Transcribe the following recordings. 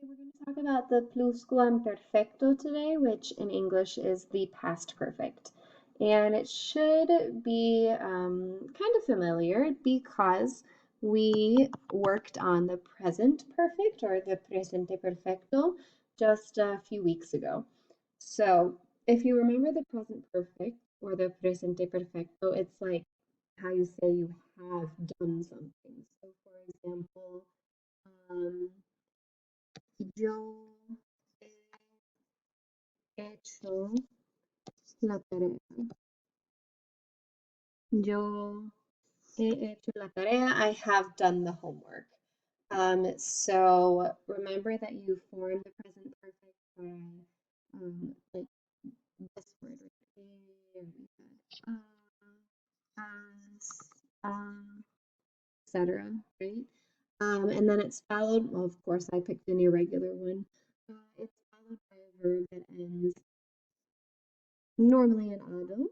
We're going to talk about the pluscuamperfecto today, which in English is the past perfect. And it should be kind of familiar because we worked on the present perfect or the presente perfecto just a few weeks ago. So if you remember the present perfect or the presente perfecto, it's like how you say you have done something. So for example, um, yo he hecho la tarea. Yo he hecho la tarea. I have done the homework. So remember that you form the present perfect by like this word right here, as, etc. Right? And then it's followed. Well, of course, I picked an irregular one. It's followed by a verb that ends normally in ado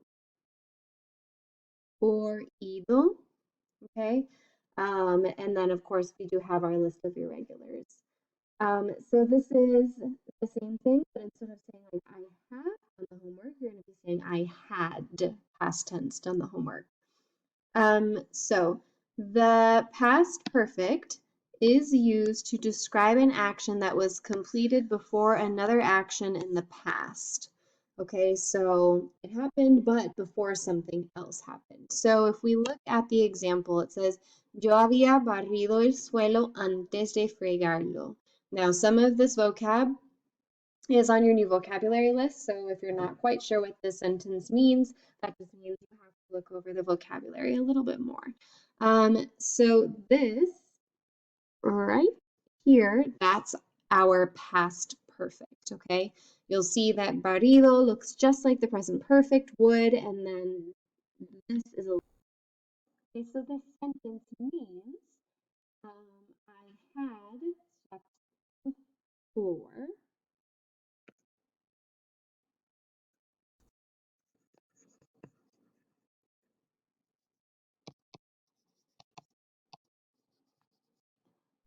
or ido, okay? And then, of course, we do have our list of irregulars. So this is the same thing, but instead of saying like I have done the homework, you're going to be saying I had, past tense, done the homework. So the past perfect is used to describe an action that was completed before another action in the past. Okay, so it happened, but before something else happened. So if we look at the example, it says, Yo había barrido el suelo antes de fregarlo. Now, some of this vocab is on your new vocabulary list. So if you're not quite sure what this sentence means, that just means you have to look over the vocabulary a little bit more. So this right here, that's our past perfect, okay? You'll see that barrido looks just like the present perfect would, and then this is a... Okay, so this sentence means I had checked before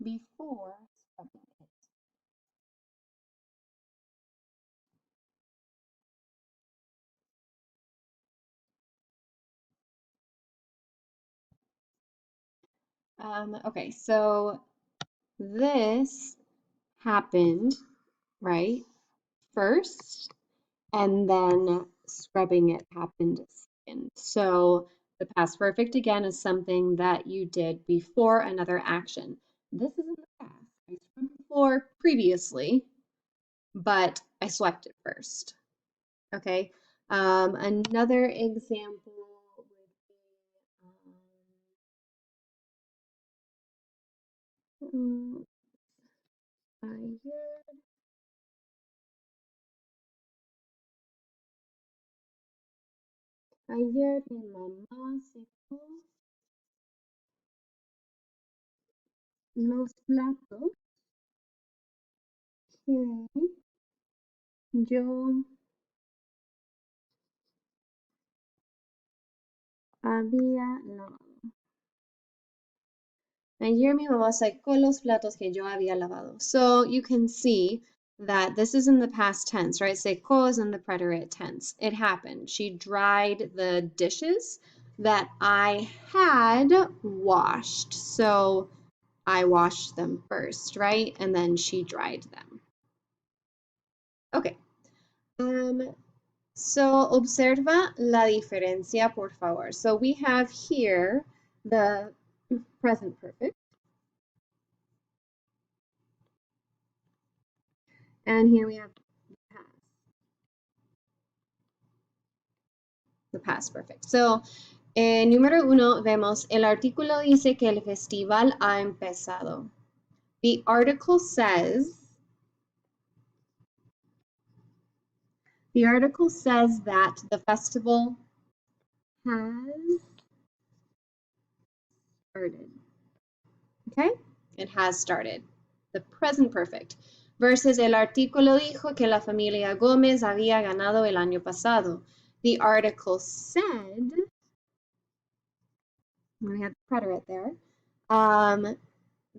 before scrubbing it. Okay, so this happened, right, first, and then scrubbing it happened second. So the past perfect again is something that you did before another action. This is in the past. I scrubbed the floor previously, but I swept it first. Okay. Another example would be ayer mi mamá secó los platos que yo había lavado. Ayer mi mamá sacó los platos que yo había lavado. So you can see that this is in the past tense, right? Secó is in the preterite tense. It happened. She dried the dishes that I had washed. So I washed them first, right? And then she dried them. Okay. So observa la diferencia, por favor. So we have here the present perfect. And here we have the past perfect. So, número uno, vemos el artículo dice que el festival ha empezado. The article says that the festival has started. Okay? It has started. The present perfect. Versus el artículo dijo que la familia Gómez había ganado el año pasado. The article said, we have the preterite there,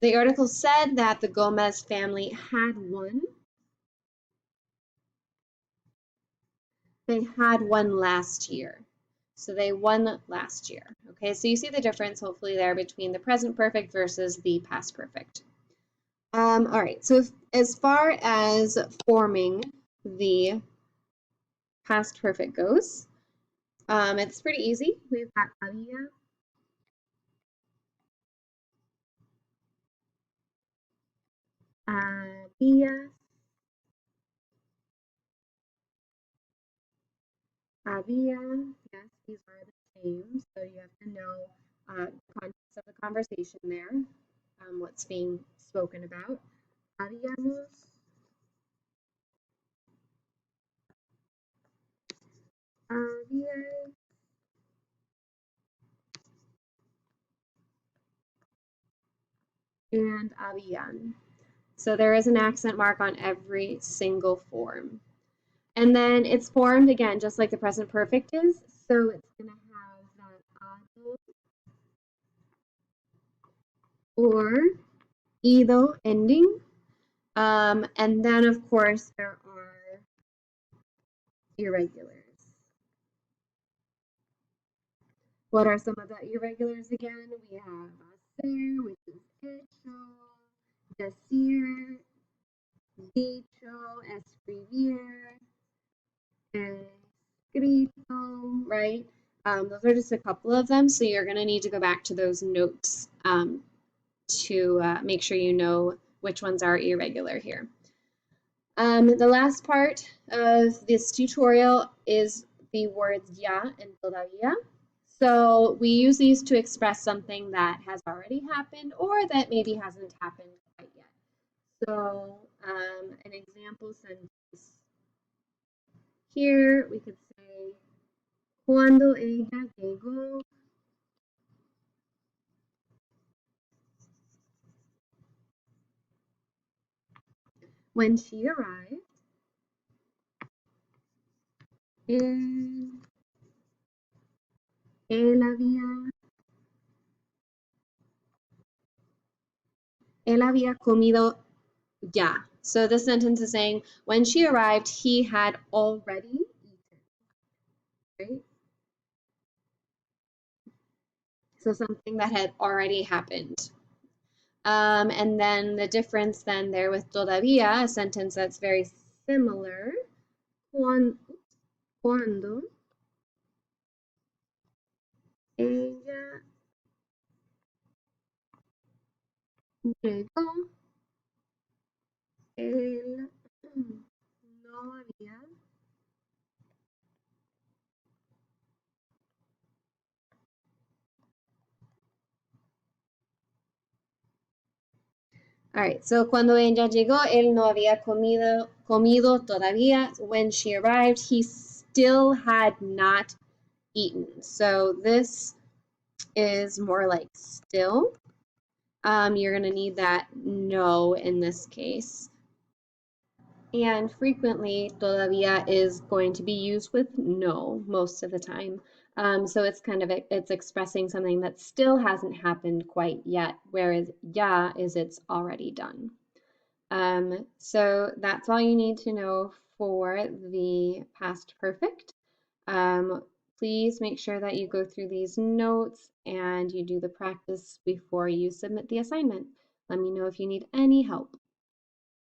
The article said that the Gomez family had won. They had one last year. So they won last year. Okay, so you see the difference hopefully there between the present perfect versus the past perfect. All right, so as far as forming the past perfect goes, it's pretty easy. We've got había, había, había. Yes, these are the same. So you have to know the context of the conversation there, what's being spoken about. Habíamos, había, and habían. So there is an accent mark on every single form. And then it's formed again, just like the present perfect is. So it's going to have that ado or ido ending. And then, of course, there are irregulars. What are some of the irregulars again? We have hacer, which is hecho, decir, dicho, escribir, escrito, right? Those are just a couple of them, so you're going to need to go back to those notes to make sure you know which ones are irregular here. The last part of this tutorial is the words ya and todavía. So we use these to express something that has already happened or that maybe hasn't happened quite yet. So an example sentence here, we could say, cuando ella llegó, when she arrived, él, él había comido ya. So this sentence is saying, when she arrived, he had already eaten, right? So something that had already happened. And then the difference then there with todavía, a sentence that's very similar. Cuando ella llegó, él no había All right, so cuando ella llegó, él no había comido todavía. When she arrived, he still had not eaten. So this is more like still. You're going to need that no in this case. And frequently, todavía is going to be used with no most of the time. So it's kind of, it's expressing something that still hasn't happened quite yet, whereas ya is it's already done. So that's all you need to know for the past perfect. Please make sure that you go through these notes and you do the practice before you submit the assignment. Let me know if you need any help.